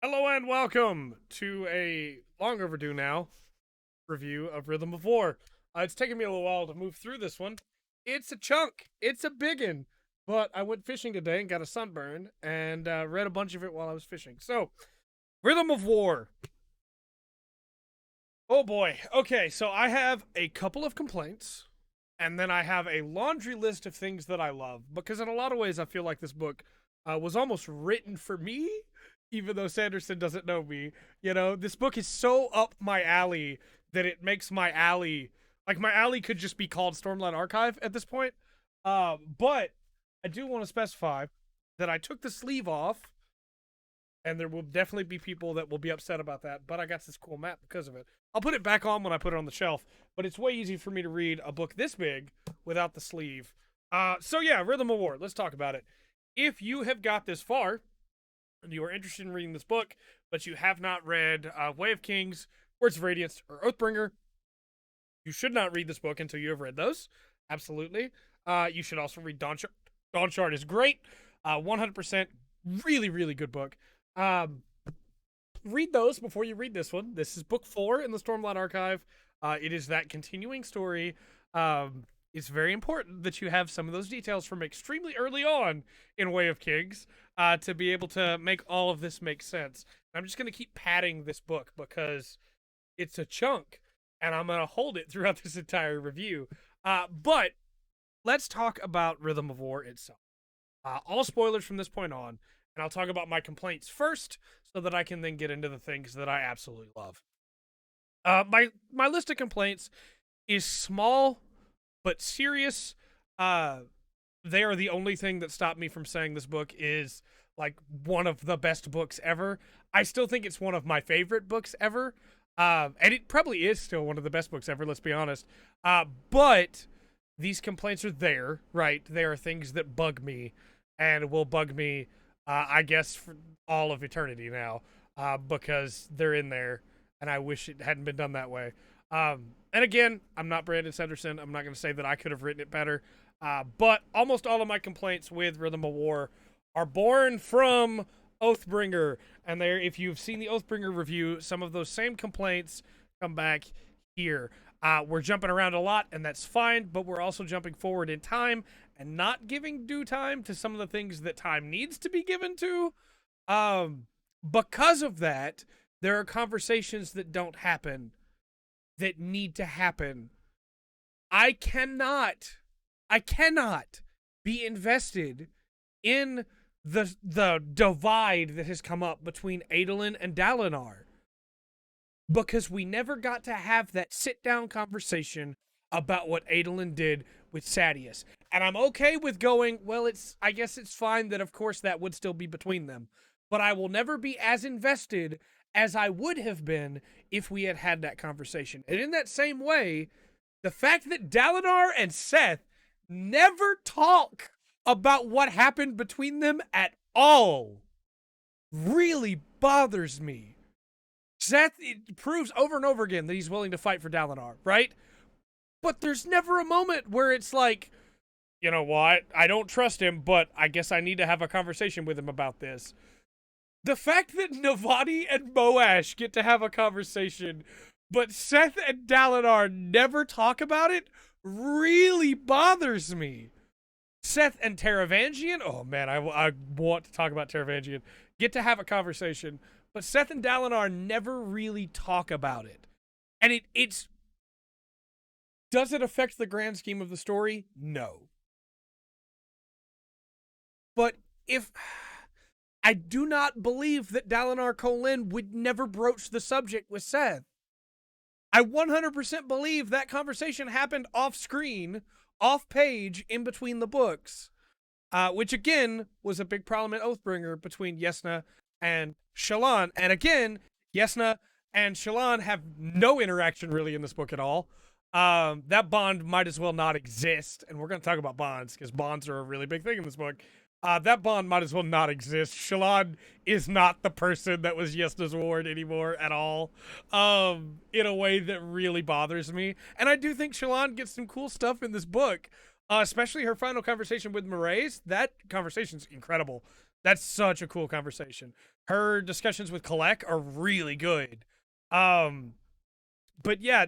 Hello and welcome to a long overdue now review of Rhythm of War. It's taken me a little while to move through this one. It's a chunk. It's a biggin. But I went fishing today and got a sunburn and read a bunch of it while I was fishing. So, Rhythm of War. Oh boy. Okay, so I have a couple of complaints, and then I have a laundry list of things that I love. Because in a lot of ways, I feel like this book was almost written for me, even though Sanderson doesn't know me. You know, this book is so up my alley that it makes my alley like my alley could just be called Stormlight Archive at this point. But I do want to specify that I took the sleeve off, and there will definitely be people that will be upset about that. But I got this cool map because of it. I'll put it back on when I put it on the shelf. But it's way easy for me to read a book this big without the sleeve. So yeah, Rhythm of War. Let's talk about it. If you have got this far and you are interested in reading this book, but you have not read Way of Kings, Words of Radiance, or Oathbringer, you should not read this book until you have read those. Absolutely. You should also read Dawn Shard. Dawn Shard is great. 100% really, really good book. Read those before you read this one. This is book 4 in the Stormlight Archive. It is that continuing story. It's very important that you have some of those details from extremely early on in Way of Kings to be able to make all of this make sense. I'm just going to keep padding this book because it's a chunk, and I'm going to hold it throughout this entire review. But let's talk about Rhythm of War itself. All spoilers from this point on, and I'll talk about my complaints first so that I can then get into the things that I absolutely love. My list of complaints is small but serious. They are the only thing that stopped me from saying this book is like one of the best books ever. I still think it's one of my favorite books ever. And it probably is still one of the best books ever, let's be honest. But these complaints are there, right? They are things that bug me and will bug me, I guess, for all of eternity now, because they're in there, and I wish it hadn't been done that way. And again, I'm not Brandon Sanderson. I'm not going to say that I could have written it better. But almost all of my complaints with Rhythm of War are born from Oathbringer. And there, if you've seen the Oathbringer review, some of those same complaints come back here. We're jumping around a lot, and that's fine, but we're also jumping forward in time and not giving due time to some of the things that time needs to be given to. Because of that, there are conversations that don't happen that need to happen. I cannot be invested in the divide that has come up between Adolin and Dalinar, because we never got to have that sit-down conversation about what Adolin did with Sadeas. And I'm okay with going, well, I guess it's fine that, of course, that would still be between them. But I will never be as invested as I would have been if we had had that conversation. And in that same way, the fact that Dalinar and Seth never talk about what happened between them at all really bothers me. Seth proves over and over again that he's willing to fight for Dalinar, right? But there's never a moment where it's like, you know what? I don't trust him, but I guess I need to have a conversation with him about this. The fact that Navani and Moash get to have a conversation, but Seth and Dalinar never talk about it, really bothers me. Seth and Taravangian, oh man, I want to talk about Taravangian, get to have a conversation, but Seth and Dalinar never really talk about it. And it's... Does it affect the grand scheme of the story? No. But if... I do not believe that Dalinar Kholin would never broach the subject with Seth. I 100% believe that conversation happened off screen, off page, in between the books. Which again was a big problem in Oathbringer between Yesna and Shallan. And again, Yesna and Shallan have no interaction really in this book at all. That bond might as well not exist. And we're going to talk about bonds, because bonds are a really big thing in this book. That bond might as well not exist. Shallan is not the person that was Yesna's ward anymore at all, in a way that really bothers me. And I do think Shallan gets some cool stuff in this book, especially her final conversation with Mraize. That conversation's incredible. That's such a cool conversation. Her discussions with Kalek are really good. Um, but yeah,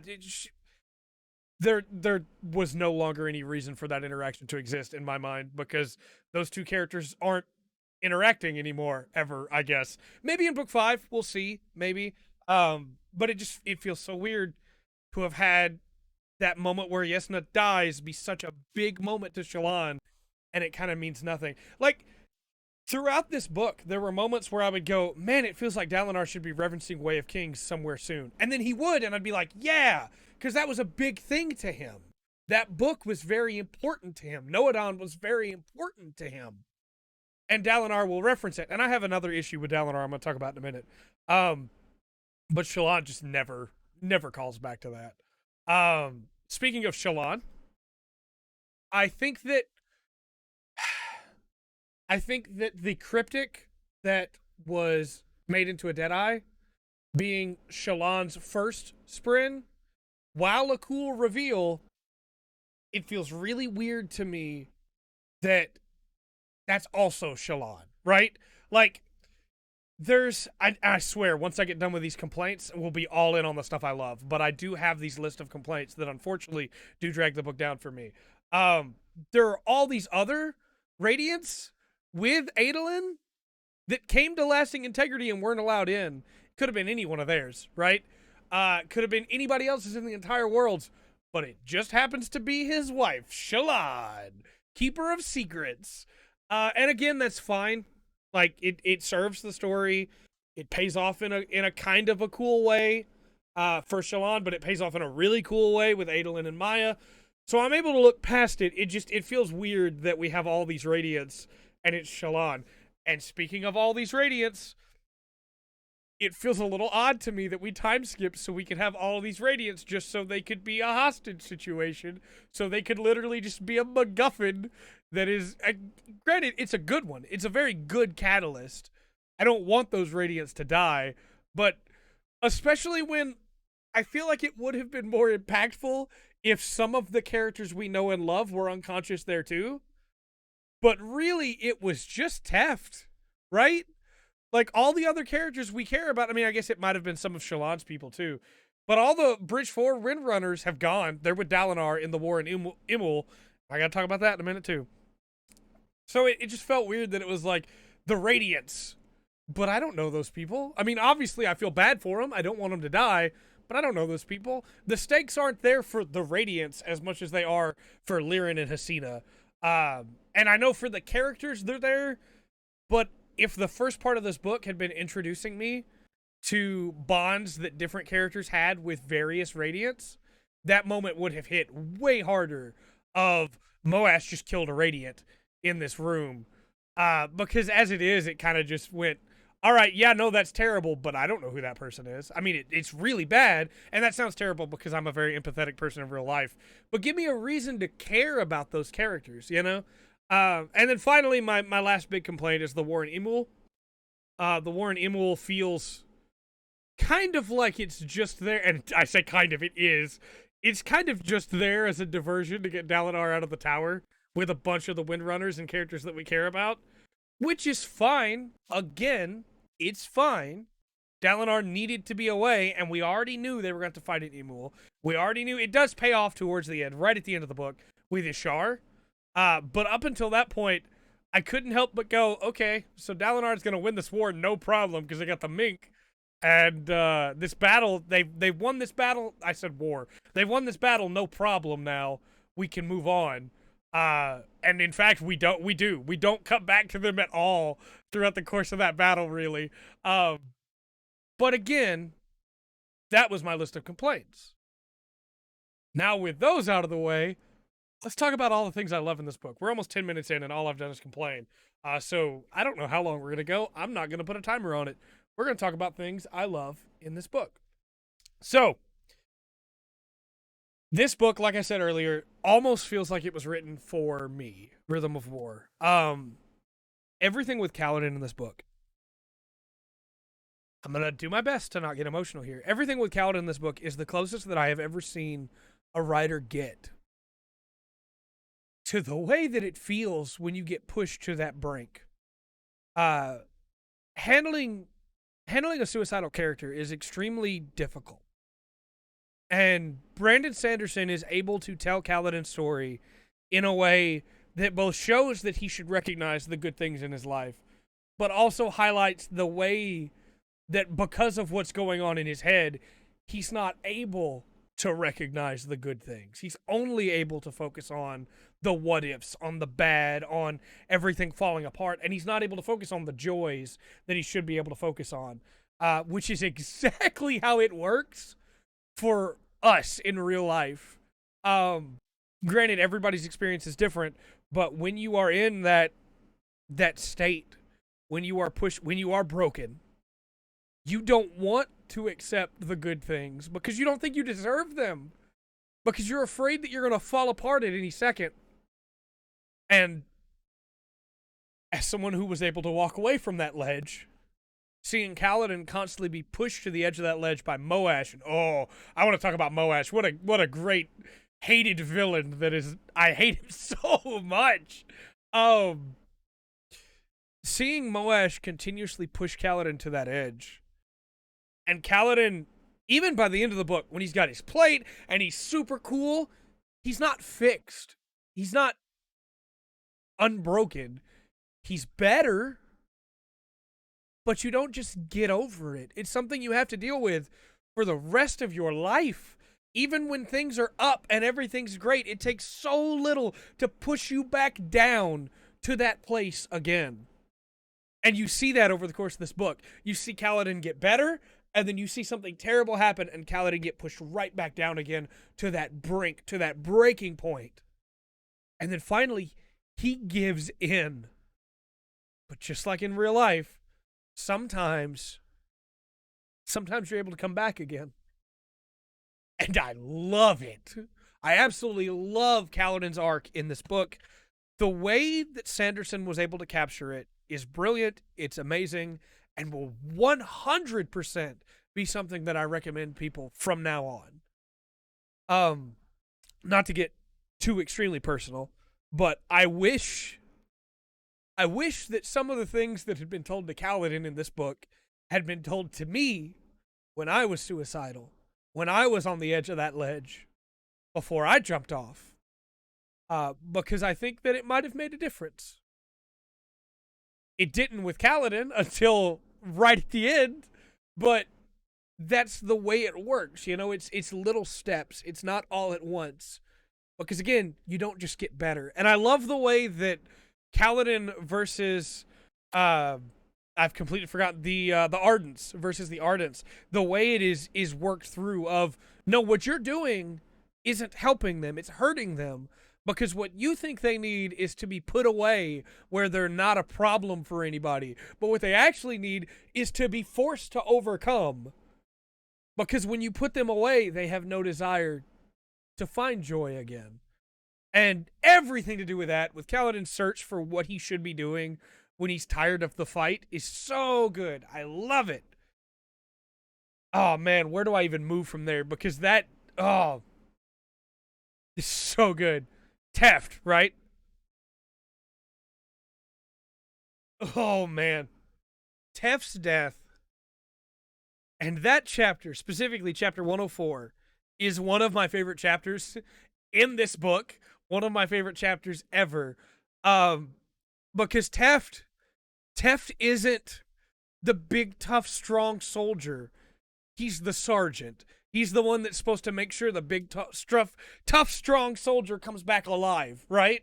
there was no longer any reason for that interaction to exist in my mind because those two characters aren't interacting anymore ever, I guess. Maybe in book 5, we'll see, maybe. But it feels so weird to have had that moment where Yesna dies be such a big moment to Shallan, and it kind of means nothing. Like, throughout this book, there were moments where I would go, man, it feels like Dalinar should be referencing Way of Kings somewhere soon. And then he would, and I'd be like, yeah, because that was a big thing to him. That book was very important to him. Noadon was very important to him. And Dalinar will reference it. And I have another issue with Dalinar I'm going to talk about in a minute. But Shallan just never calls back to that. Speaking of Shallan, I think that the cryptic that was made into a Deadeye being Shallan's first Sprin, while a cool reveal, it feels really weird to me that that's also Shallan, right? Like, I swear, once I get done with these complaints, we'll be all in on the stuff I love. But I do have these list of complaints that unfortunately do drag the book down for me. There are all these other Radiants with Adolin that came to lasting integrity and weren't allowed in. Could have been any one of theirs, right? Could have been anybody else's in the entire world, but it just happens to be his wife, Shallan, keeper of secrets. And again, that's fine. Like, it serves the story. It pays off in a kind of a cool way for Shallan, but it pays off in a really cool way with Adolin and Maya. So I'm able to look past it. It feels weird that we have all these Radiants and it's Shallan. And speaking of all these Radiants, it feels a little odd to me that we time skip so we could have all of these Radiants just so they could be a hostage situation. So they could literally just be a MacGuffin that is, granted, it's a good one. It's a very good catalyst. I don't want those Radiants to die, but especially when I feel like it would have been more impactful if some of the characters we know and love were unconscious there too. But really, it was just Teft, right? Like, all the other characters we care about, I mean, I guess it might have been some of Shallan's people too, but all the Bridge 4 Windrunners have gone. They're with Dalinar in the war in Imul. I gotta talk about that in a minute too. So it just felt weird that it was like the Radiants, but I don't know those people. I mean, obviously I feel bad for them. I don't want them to die, but I don't know those people. The stakes aren't there for the Radiants as much as they are for Lirin and Hasina. And I know for the characters they're there, but if the first part of this book had been introducing me to bonds that different characters had with various Radiants, that moment would have hit way harder of Moash just killed a Radiant in this room. Because as it is, it kind of just went, all right, yeah, no, that's terrible, but I don't know who that person is. I mean, it's really bad, and that sounds terrible because I'm a very empathetic person in real life. But give me a reason to care about those characters, you know? And then finally, my last big complaint is the war in Imul. The war in Imul feels kind of like it's just there, and I say kind of, it is. It's kind of just there as a diversion to get Dalinar out of the tower with a bunch of the Windrunners and characters that we care about, which is fine. Again, it's fine. Dalinar needed to be away, and we already knew they were going to fight in Imul. We already knew it does pay off towards the end, right at the end of the book, with Ishar. But up until that point, I couldn't help but go, okay, so Dalinar's going to win this war, no problem, because they got the Mink. And this battle, they've won this battle. I said war. They've won this battle, no problem now. We can move on. And in fact, we don't cut back to them at all throughout the course of that battle, really. But again, that was my list of complaints. Now, with those out of the way, let's talk about all the things I love in this book. We're almost 10 minutes in, and all I've done is complain. So I don't know how long we're going to go. I'm not going to put a timer on it. We're going to talk about things I love in this book. So, this book, like I said earlier, almost feels like it was written for me, Rhythm of War. Everything with Kaladin in this book. I'm going to do my best to not get emotional here. Everything with Kaladin in this book is the closest that I have ever seen a writer get to the way that it feels when you get pushed to that brink. Uh, handling a suicidal character is extremely difficult. And Brandon Sanderson is able to tell Kaladin's story in a way that both shows that he should recognize the good things in his life, but also highlights the way that because of what's going on in his head, he's not able to recognize the good things. He's only able to focus on the what ifs, on the bad, on everything falling apart, and he's not able to focus on the joys that he should be able to focus on, which is exactly how it works for us in real life. Granted, everybody's experience is different, but when you are in that state, when you are broken, you don't want to accept the good things because you don't think you deserve them, because you're afraid that you're going to fall apart at any second. And as someone who was able to walk away from that ledge, seeing Kaladin constantly be pushed to the edge of that ledge by Moash, and I want to talk about Moash. What a great hated villain that is. I hate him so much. Seeing Moash continuously push Kaladin to that edge, and Kaladin, even by the end of the book, when he's got his plate and he's super cool, he's not fixed. He's not unbroken. He's better, but you don't just get over it. It's something you have to deal with for the rest of your life. Even when things are up and everything's great, it takes so little to push you back down to that place again. And you see that over the course of this book. You see Kaladin get better, and then you see something terrible happen, and Kaladin get pushed right back down again to that brink, to that breaking point. And then finally, he gives in. But just like in real life, sometimes you're able to come back again. And I love it. I absolutely love Kaladin's arc in this book. The way that Sanderson was able to capture it is brilliant, it's amazing, and will 100% be something that I recommend people from now on. Not to get too extremely personal, but I wish that some of the things that had been told to Kaladin in this book had been told to me when I was suicidal, when I was on the edge of that ledge, before I jumped off. Because I think that it might have made a difference. It didn't with Kaladin until right at the end, but that's the way it works. You know, it's little steps. It's not all at once. Because again, you don't just get better. And I love the way that Kaladin versus I've completely forgotten the Ardents versus the Ardents. The way it is worked through of, no, what you're doing isn't helping them, it's hurting them. Because what you think they need is to be put away where they're not a problem for anybody. But what they actually need is to be forced to overcome. Because when you put them away, they have no desire to find joy again. And everything to do with that, with Kaladin's search for what he should be doing when he's tired of the fight, is so good. I love it. Oh, man, where do I even move from there? Because that, it's so good. Teft, right? Oh, man. Teft's death. And that chapter, specifically chapter 104, is one of my favorite chapters in this book. One of my favorite chapters ever. Because Teft isn't the big, tough, strong soldier. He's the sergeant. He's the one that's supposed to make sure the big, tough, strong soldier comes back alive, right?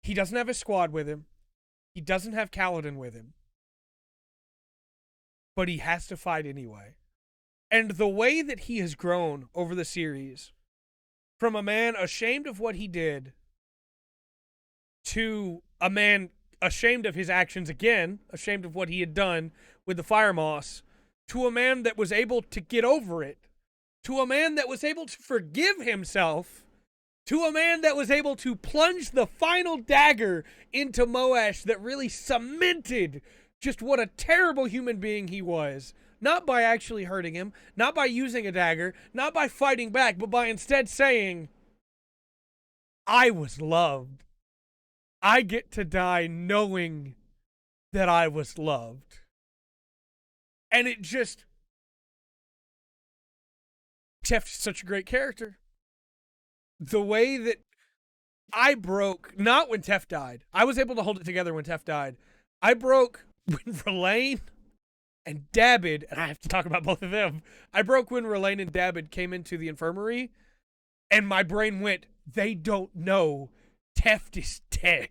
He doesn't have his squad with him. He doesn't have Kaladin with him. But he has to fight anyway. And the way that he has grown over the series, from a man ashamed of what he did, to a man ashamed of his actions again, ashamed of what he had done with the Fire Moss, to a man that was able to get over it, to a man that was able to forgive himself, to a man that was able to plunge the final dagger into Moash that really cemented just what a terrible human being he was. Not by actually hurting him, not by using a dagger, not by fighting back, but by instead saying, I was loved. I get to die knowing that I was loved. And it just, Teft is such a great character. The way that I broke, not when Teft died. I was able to hold it together when Teft died. I broke when Verlaine and Dabbid, and I have to talk about both of them. I broke when Verlaine and Dabbid came into the infirmary, and my brain went, they don't know Teft is dead.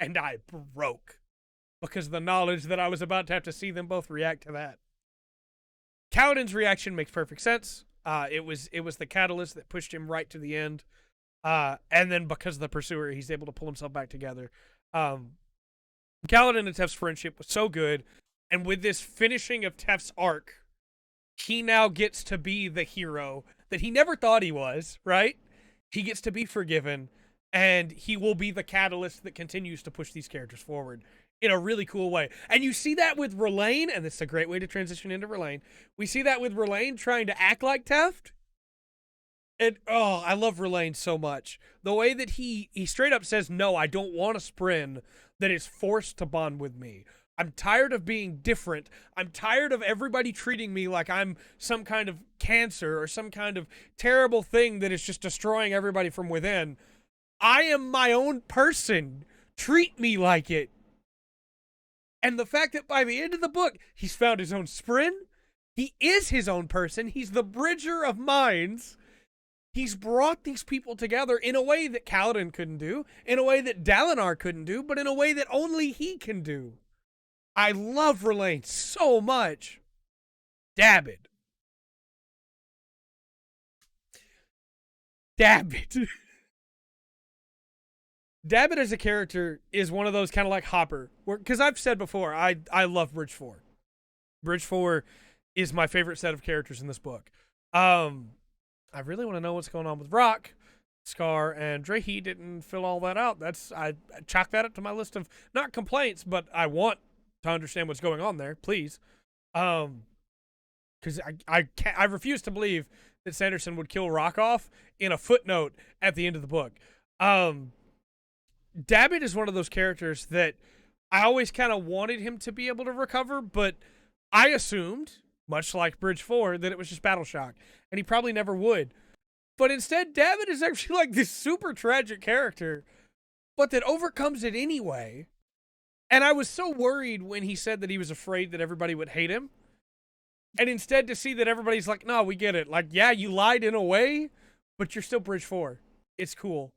And I broke because of the knowledge that I was about to have to see them both react to that. Kaladin's reaction makes perfect sense. It was the catalyst that pushed him right to the end. And then because of the Pursuer, he's able to pull himself back together. Kaladin and Teft's friendship was so good. And with this finishing of Teft's arc, he now gets to be the hero that he never thought he was, right? He gets to be forgiven, and he will be the catalyst that continues to push these characters forward in a really cool way. And you see that with Verlaine, and this is a great way to transition into Verlaine. We see that with Verlaine trying to act like Teft. And, oh, I love Verlaine so much. The way that he straight up says, no, I don't want a Spren that is forced to bond with me. I'm tired of being different. I'm tired of everybody treating me like I'm some kind of cancer or some kind of terrible thing that is just destroying everybody from within. I am my own person. Treat me like it. And the fact that by the end of the book, he's found his own Spren. He is his own person. He's the bridger of minds. He's brought these people together in a way that Kaladin couldn't do, in a way that Dalinar couldn't do, but in a way that only he can do. I love Verlaine so much. Dabbid. Dabbid as a character is one of those kind of like Hopper. Because I've said before, I love Bridge 4. Bridge 4 is my favorite set of characters in this book. I really want to know what's going on with Rock, Scar, and Trey. He didn't fill all that out. I chalk that up to my list of, not complaints, but I want to understand what's going on there, please. Because I refuse to believe that Sanderson would kill Rock off in a footnote at the end of the book. Dabbid is one of those characters that I always kind of wanted him to be able to recover, but I assumed, much like Bridge 4, that it was just Battle Shock, and he probably never would. But instead, Dabbid is actually like this super tragic character, but that overcomes it anyway. And I was so worried when he said that he was afraid that everybody would hate him. And instead to see that everybody's like, no, we get it. Like, yeah, you lied in a way, but you're still Bridge 4. It's cool.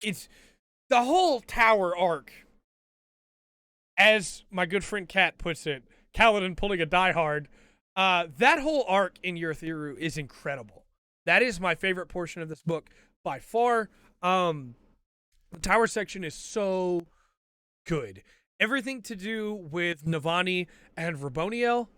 It's the whole Tower arc, as my good friend Kat puts it, Kaladin pulling a Die Hard. That whole arc in Urithiru is incredible. That is my favorite portion of this book by far. The Tower section is so good. Everything to do with Navani and Raboniel,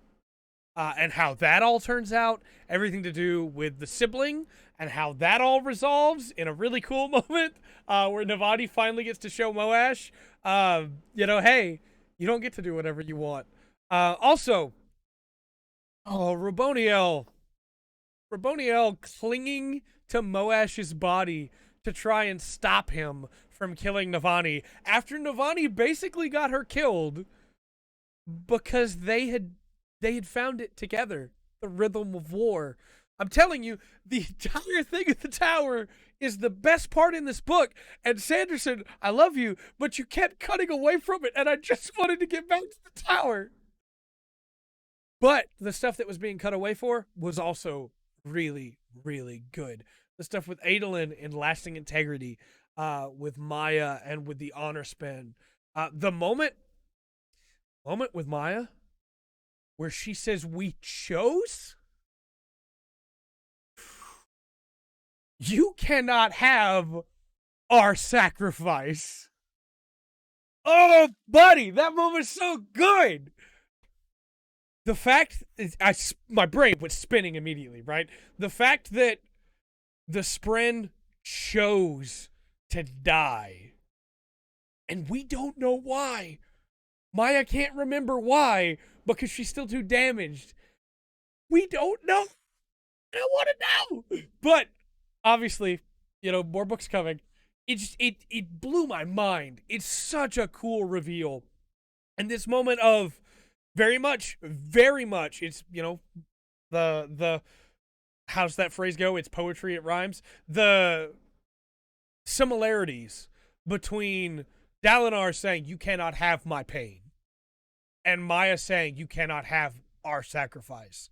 and how that all turns out. Everything to do with the sibling and how that all resolves in a really cool moment, where Navani finally gets to show Moash, hey, you don't get to do whatever you want. Also, Raboniel clinging to Moash's body to try and stop him from killing Navani after Navani basically got her killed because they had found it together, the rhythm of war. I'm telling you, the entire thing at the Tower is the best part in this book. And Sanderson, I love you, but you kept cutting away from it, and I just wanted to get back to the Tower. But the stuff that was being cut away for was also really, really good. The stuff with Adolin and Lasting Integrity, with Maya and with the Honor Spin. The moment with Maya where she says, we chose? You cannot have our sacrifice. Oh, buddy, that moment's so good. The fact my brain was spinning immediately, right? The fact that the Spren chose to die, and we don't know why. Maya can't remember why because she's still too damaged. We don't know. I want to know. But obviously, more books coming. it blew my mind. It's such a cool reveal. And this moment of very much, it's, the how's that phrase go? It's poetry, it rhymes. The similarities between Dalinar saying, "You cannot have my pain," and Maya saying, "You cannot have our sacrifice."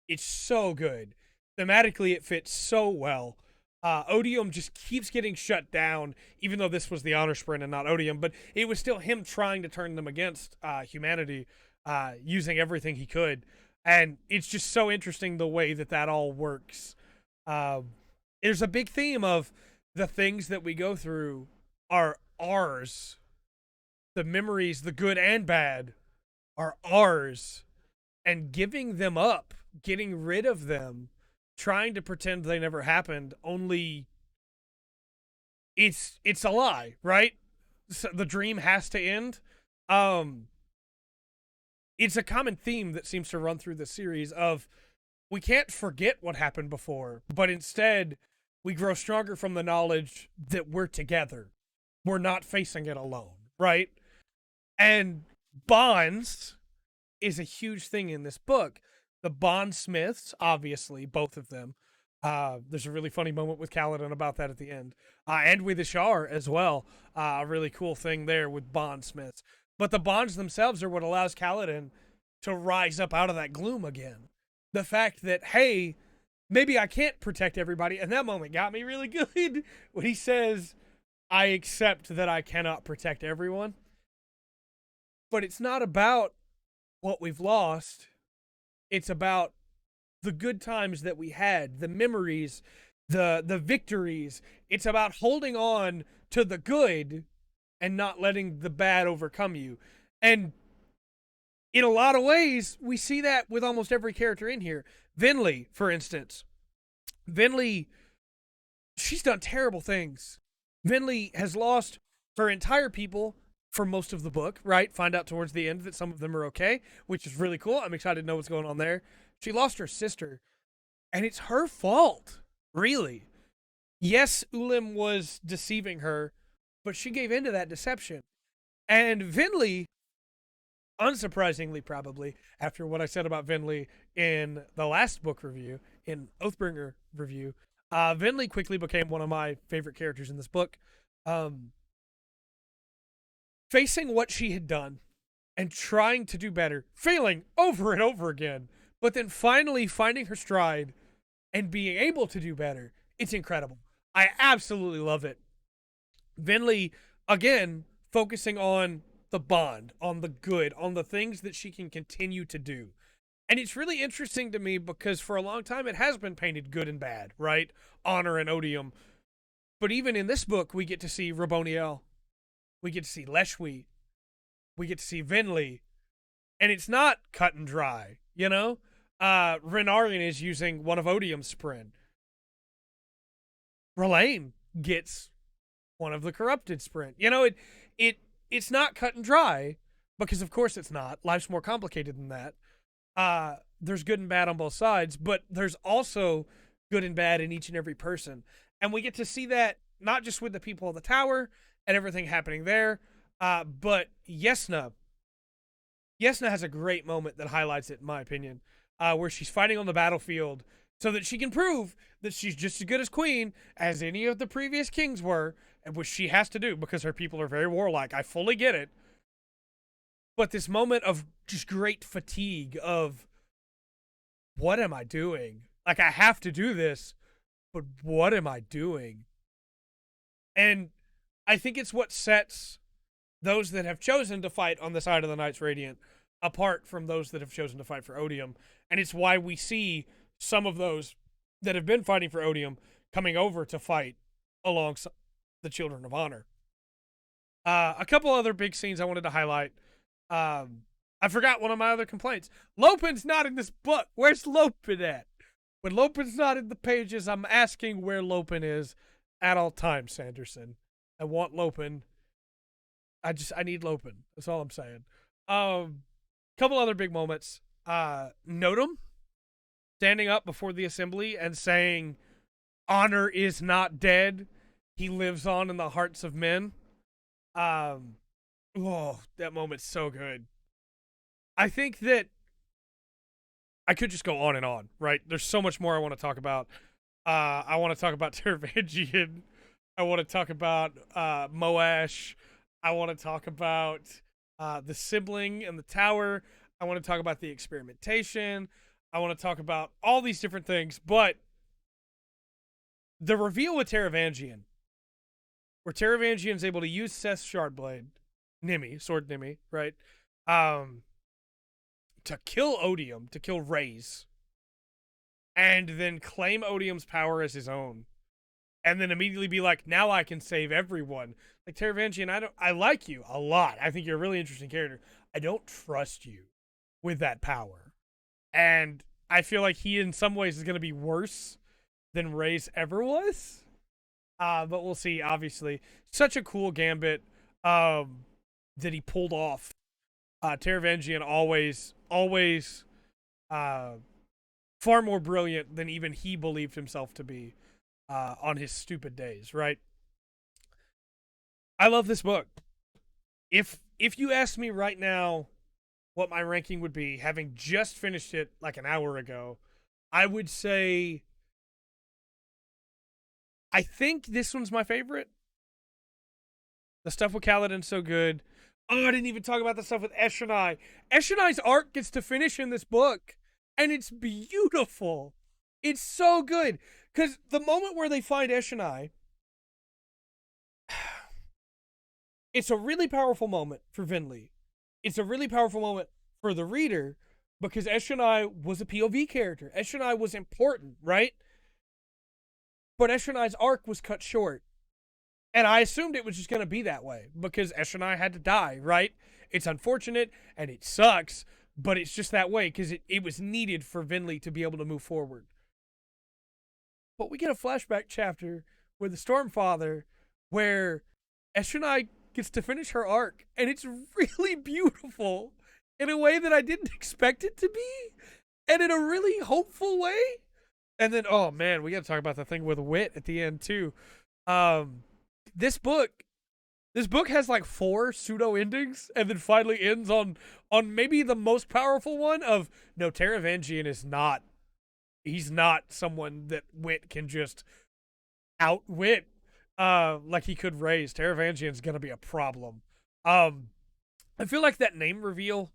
It's so good. Thematically, it fits so well. Odium just keeps getting shut down, even though this was the honor sprint and not Odium, but it was still him trying to turn them against humanity, using everything he could. And it's just so interesting the way that all works. There's a big theme of the things that we go through are ours. The memories, the good and bad, are ours. And giving them up, getting rid of them, trying to pretend they never happened, only it's a lie, right? So the dream has to end. It's a common theme that seems to run through the series of we can't forget what happened before, but instead we grow stronger from the knowledge that we're together. We're not facing it alone, right? And bonds is a huge thing in this book. The bondsmiths, obviously, both of them. There's a really funny moment with Kaladin about that at the end. And with Ishar as well. A really cool thing there with bondsmiths. But the bonds themselves are what allows Kaladin to rise up out of that gloom again. The fact that, hey, maybe I can't protect everybody. And that moment got me really good when he says, "I accept that I cannot protect everyone." But it's not about what we've lost. It's about the good times that we had, the memories, the victories. It's about holding on to the good and not letting the bad overcome you. And in a lot of ways, we see that with almost every character in here. Vinley, for instance. Vinley, she's done terrible things. Vinley has lost her entire people for most of the book, right? Find out towards the end that some of them are okay, which is really cool. I'm excited to know what's going on there. She lost her sister, and it's her fault, really. Yes, Ulim was deceiving her, but she gave in to that deception. And Vinley, unsurprisingly probably, after what I said about Vinley in the last book review, in Oathbringer review, Vinley quickly became one of my favorite characters in this book. Facing what she had done and trying to do better, failing over and over again, but then finally finding her stride and being able to do better. It's incredible. I absolutely love it. Vinley, again, focusing on the bond, on the good, on the things that she can continue to do. And it's really interesting to me because for a long time it has been painted good and bad, right? Honor and odium. But even in this book, we get to see Raboniel. We get to see Leshwi. We get to see Vinley. And it's not cut and dry, you know? Renarian is using one of Odium's sprint. R'Lain gets one of the corrupted sprint. You know, it's not cut and dry, because of course it's not. Life's more complicated than that. There's good and bad on both sides, but there's also good and bad in each and every person. And we get to see that not just with the people of the tower and everything happening there, but Yesna. Yesna has a great moment that highlights it, in my opinion, where she's fighting on the battlefield so that she can prove that she's just as good as queen as any of the previous kings were, and which she has to do because her people are very warlike. I fully get it. But this moment of just great fatigue of, what am I doing? Like, I have to do this, but what am I doing? And I think it's what sets those that have chosen to fight on the side of the Knights Radiant apart from those that have chosen to fight for Odium. And it's why we see some of those that have been fighting for Odium coming over to fight alongside the Children of Honor. A couple other big scenes I wanted to highlight. I forgot one of my other complaints. Lopin's not in this book. Where's Lopin at? When Lopin's not in the pages, I'm asking where Lopin is at all times, Sanderson. I want Lopin. I need Lopin. That's all I'm saying. Couple other big moments. Notum standing up before the assembly and saying, honor is not dead. he lives on in the hearts of men. Um, oh, that moment's so good. I think that I could just go on and on, right? There's so much more I want to talk about. I want to talk about Teravangian. I want to talk about Moash. I want to talk about the sibling and the tower. I want to talk about the experimentation. I want to talk about all these different things. But the reveal with Teravangian, where Teravangian's able to use Seth's Shardblade, Sword Nimi, right? Um, to kill Odium, to kill Raze, and then claim Odium's power as his own, and then immediately be like, now I can save everyone. Like, Teravangian, I like you a lot. I think you're a really interesting character. I don't trust you with that power. And I feel like he, in some ways, is going to be worse than Raze ever was. But we'll see, obviously. Such a cool gambit that he pulled off. Teravangian always far more brilliant than even he believed himself to be on his stupid days, right? I love this book. If you ask me right now what my ranking would be, having just finished it like an hour ago, I would say I think this one's my favorite. The stuff with Kaladin's so good. Oh, I didn't even talk about the stuff with Eshonai. Eshonai's arc gets to finish in this book, and it's beautiful. It's so good. Because the moment where they find Eshonai, it's a really powerful moment for Vinley. It's a really powerful moment for the reader, because Eshonai was a POV character. Eshonai was important, right? But Eshonai's arc was cut short. And I assumed it was just going to be that way because Eshonai had to die, right? It's unfortunate and it sucks, but it's just that way because it was needed for Vinley to be able to move forward. But we get a flashback chapter with the Stormfather where Eshonai gets to finish her arc, and it's really beautiful in a way that I didn't expect it to be, and in a really hopeful way. And then, oh man, we got to talk about the thing with Wit at the end too. This book has like 4 pseudo endings, and then finally ends on maybe the most powerful one of no, Teravangian is not. He's not someone that Wit can just outwit like he could Raze. Teravangian's gonna be a problem. I feel like that name reveal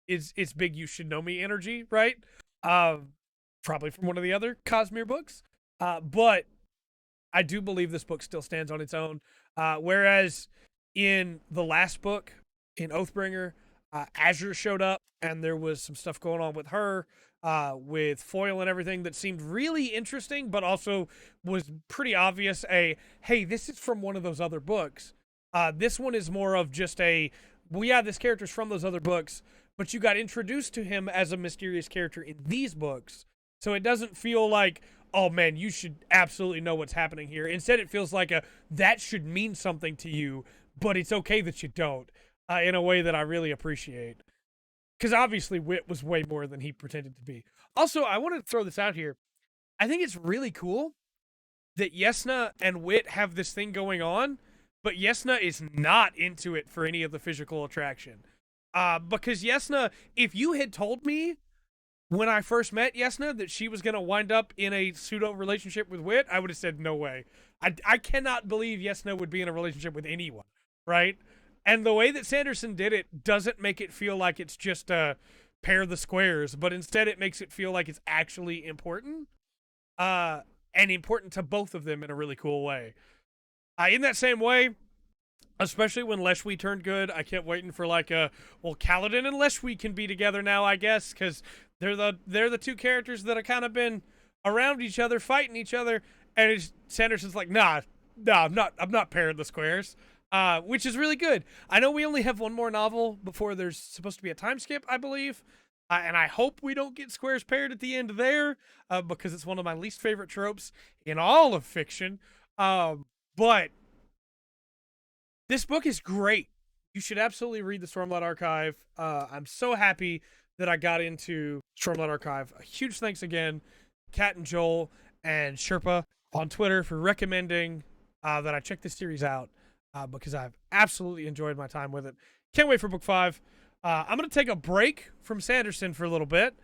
is big. You should know me energy, right? Probably from one of the other Cosmere books. But I do believe this book still stands on its own. Whereas in the last book, in Oathbringer, Azure showed up, and there was some stuff going on with her, with Foil and everything that seemed really interesting, but also was pretty obvious hey, this is from one of those other books. This one is more of just well, yeah, this character's from those other books, but you got introduced to him as a mysterious character in these books. So it doesn't feel like, oh man, you should absolutely know what's happening here. Instead, it feels like that should mean something to you, but it's okay that you don't, in a way that I really appreciate. Because obviously Wit was way more than he pretended to be. Also, I wanted to throw this out here. I think it's really cool that Yesna and Wit have this thing going on, but Yesna is not into it for any of the physical attraction. Because Yesna, if you had told me when I first met Yesna that she was going to wind up in a pseudo relationship with Wit, I would have said no way. I cannot believe Yesna would be in a relationship with anyone, right? And the way that Sanderson did it doesn't make it feel like it's just a pair the squares, but instead it makes it feel like it's actually important, and important to both of them in a really cool way. In that same way, especially when Leshwi turned good, I kept waiting for well, Kaladin and Leshwi can be together now, I guess, because they're the 2 characters that have kind of been around each other, fighting each other, and Sanderson's like, nah, I'm not pairing the squares, which is really good. I know we only have one more novel before there's supposed to be a time skip, I believe, and I hope we don't get squares paired at the end there, because it's one of my least favorite tropes in all of fiction, but this book is great. You should absolutely read the Stormlight Archive. I'm so happy that I got into Stormlight Archive. A huge thanks again, Kat and Joel and Sherpa on Twitter for recommending that I check this series out because I've absolutely enjoyed my time with it. Can't wait for book 5. I'm going to take a break from Sanderson for a little bit.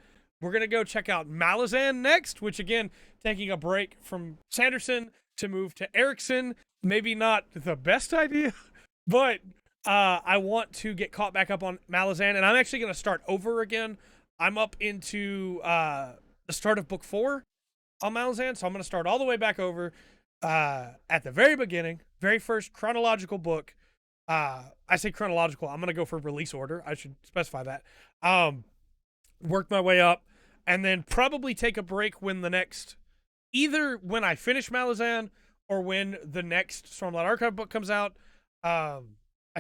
We're going to go check out Malazan next, which, again, taking a break from Sanderson to move to Erickson. Maybe not the best idea, but I want to get caught back up on Malazan, and I'm actually going to start over again. I'm up into the start of book 4 on Malazan, so I'm going to start all the way back over at the very beginning, very first chronological book. I say chronological. I'm going to go for release order. I should specify that. Work my way up, and then probably take a break when the next, either when I finish Malazan or when the next Stormlight Archive book comes out. I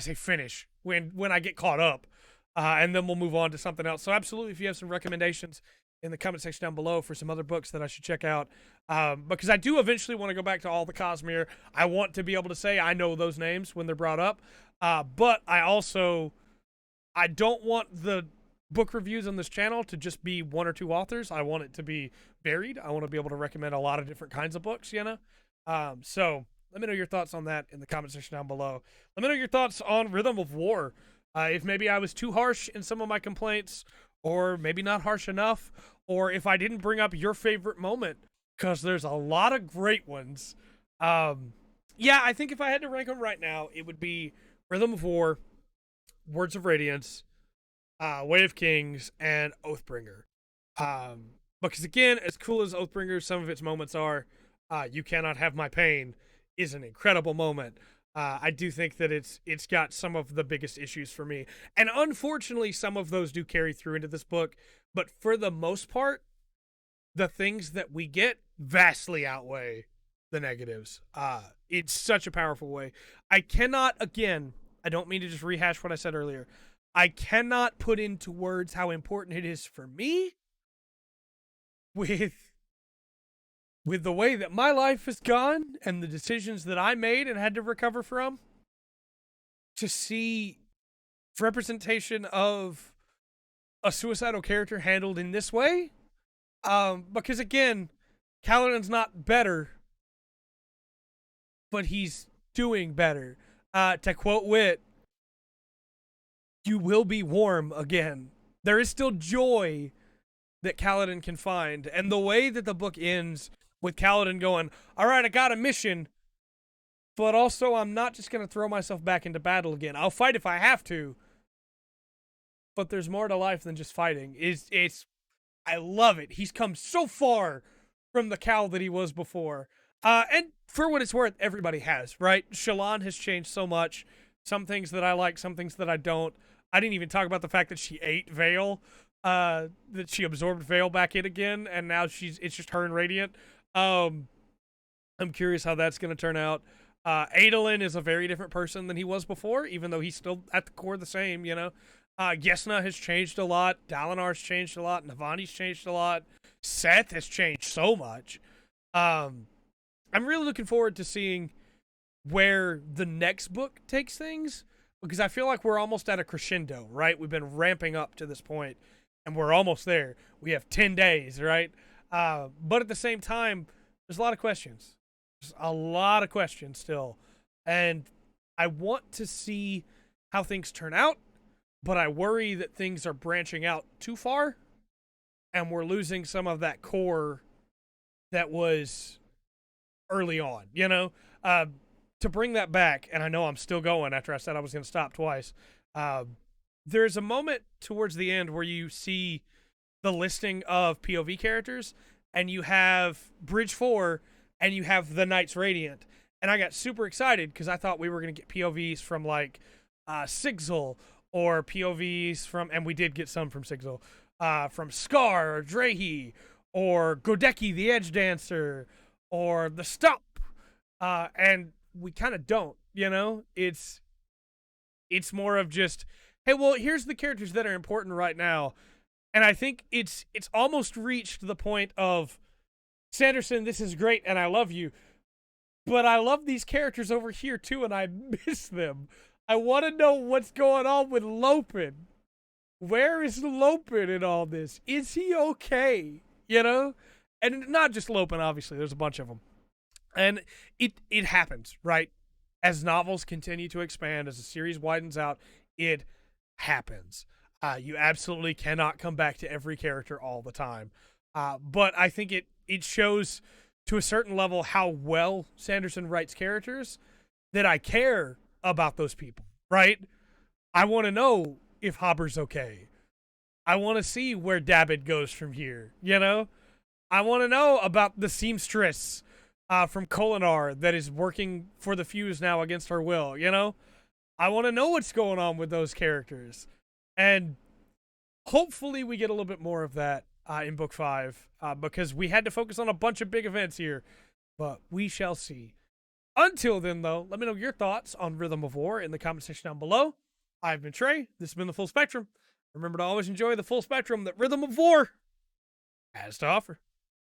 say finish, when I get caught up, and then we'll move on to something else. So absolutely, if you have some recommendations in the comment section down below for some other books that I should check out, because I do eventually want to go back to all the Cosmere. I want to be able to say I know those names when they're brought up, but I don't want the book reviews on this channel to just be 1 or 2 authors. I want it to be varied. I want to be able to recommend a lot of different kinds of books, you know? So let me know your thoughts on that in the comment section down below. Let me know your thoughts on Rhythm of War. If maybe I was too harsh in some of my complaints, or maybe not harsh enough, or if I didn't bring up your favorite moment, because there's a lot of great ones. Yeah, I think if I had to rank them right now, it would be Rhythm of War, Words of Radiance, Way of Kings, and Oathbringer. Because again, as cool as Oathbringer, some of its moments are, You Cannot Have My Pain is an incredible moment. I do think that it's got some of the biggest issues for me. And unfortunately, some of those do carry through into this book. But for the most part, the things that we get vastly outweigh the negatives. It's such a powerful way. I cannot, again, I don't mean to just rehash what I said earlier. I cannot put into words how important it is for me with the way that my life has gone and the decisions that I made and had to recover from, to see representation of a suicidal character handled in this way. Because again, Kaladin's not better, but he's doing better. To quote Wit, you will be warm again. There is still joy that Kaladin can find. And the way that the book ends with Kaladin going, all right, I got a mission, but also I'm not just going to throw myself back into battle again. I'll fight if I have to, but there's more to life than just fighting. I love it. He's come so far from the Cal that he was before. And for what it's worth, everybody has, right? Shallan has changed so much. Some things that I like, some things that I don't. I didn't even talk about the fact that she ate Veil, that she absorbed Veil back in again, and now it's just her and Radiant. I'm curious how that's going to turn out. Adolin is a very different person than he was before, even though he's still at the core the same, you know. Yesna has changed a lot. Dalinar's changed a lot. Navani's changed a lot. Seth has changed so much. I'm really looking forward to seeing where the next book takes things, because I feel like we're almost at a crescendo, right? We've been ramping up to this point, and we're almost there. We have 10 days, right? But at the same time, there's a lot of questions. There's a lot of questions still. And I want to see how things turn out, but I worry that things are branching out too far, and we're losing some of that core that was early on, you know? To bring that back, and I know I'm still going after I said I was going to stop twice, there's a moment towards the end where you see the listing of POV characters, and you have Bridge 4, and you have the Knights Radiant. And I got super excited because I thought we were going to get POVs from, like, Sigzil, or POVs from, and we did get some from Sigzil, from Scar, or Drehi, or Godeki the Edge Dancer, or the Stump. And we kind of don't, you know? It's more of just, hey, well, here's the characters that are important right now. And I think it's almost reached the point of, Sanderson, this is great, and I love you, but I love these characters over here, too, and I miss them. I want to know what's going on with Lopin. Where is Lopin in all this? Is he okay? You know? And not just Lopin, obviously. There's a bunch of them. And it happens, right? As novels continue to expand, as the series widens out, it happens. You absolutely cannot come back to every character all the time. But I think it shows to a certain level how well Sanderson writes characters that I care about those people, right? I want to know if Hobber's okay. I want to see where Dabbit goes from here, you know? I want to know about the seamstress from Kolinar that is working for the Fuse now against her will, you know? I want to know what's going on with those characters. And hopefully we get a little bit more of that in book 5 because we had to focus on a bunch of big events here, but we shall see. Until then, though, let me know your thoughts on Rhythm of War in the comment section down below. I've been Trey. This has been The Full Spectrum. Remember to always enjoy the full spectrum that Rhythm of War has to offer.